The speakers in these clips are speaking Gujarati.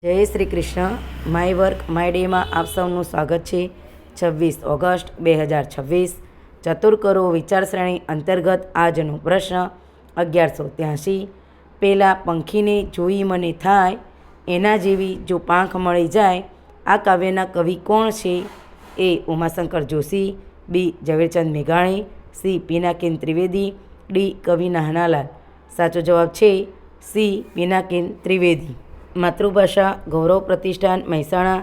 જય Shri Krishna. My work my ડેમાં આપ સૌનું સ્વાગત છે. 26 ઓગસ્ટ 2026 ચતુર્કરો વિચારશ્રેણી અંતર્ગત આજનો પ્રશ્ન 1183. પેલા પંખીને જોઈ મને થાય એના જેવી જો પાંખ મળી જાય. આ કાવ્યના કવિ કોણ છે? એ ઉમાશંકર જોશી, બી ઝવેરચંદ મેઘાણી, સી પિનાકિન ત્રિવેદી, ડી કવિ નાનાલાલ. સાચો જવાબ છે સી પિનાકિન ત્રિવેદી. માતૃભાષા ગૌરવ પ્રતિષ્ઠાન મહેસાણા,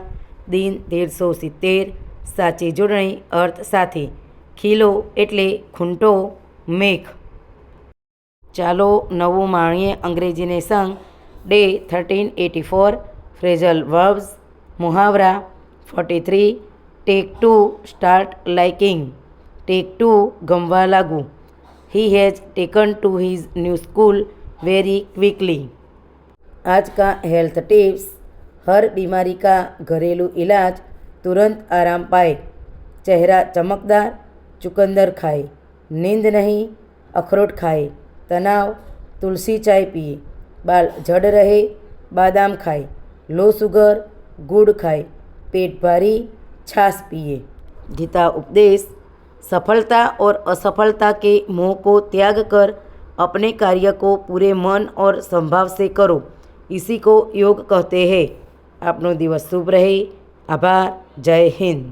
દિન 1370. સાચી જોડણી અર્થ સાથે. ખીલો એટલે ખૂંટો, મેઘ. ચાલો નવું માણીએ અંગ્રેજીને સંગ. ડે 1384. Phrasal verbs. મુહાવરા 43. Take to start liking. Take to ગમવા લાગવું. He has taken to his new school very quickly. आज का हेल्थ टिप्स. हर बीमारी का घरेलू इलाज, तुरंत आराम पाए. चेहरा चमकदार, चुकंदर खाए. नींद नहीं, अखरोट खाए. तनाव, तुलसी चाय पिए. बाल झड़ रहे, बादाम खाए. लो शुगर, गुड़ खाए. पेट भारी, छाछ पिए. गीता उपदेश. सफलता और असफलता के मोह को त्याग कर अपने कार्य को पूरे मन और संभाव से करो, इसी को योग कहते हैं. आपनो दिवस शुभ रहे. आभार. जय हिंद.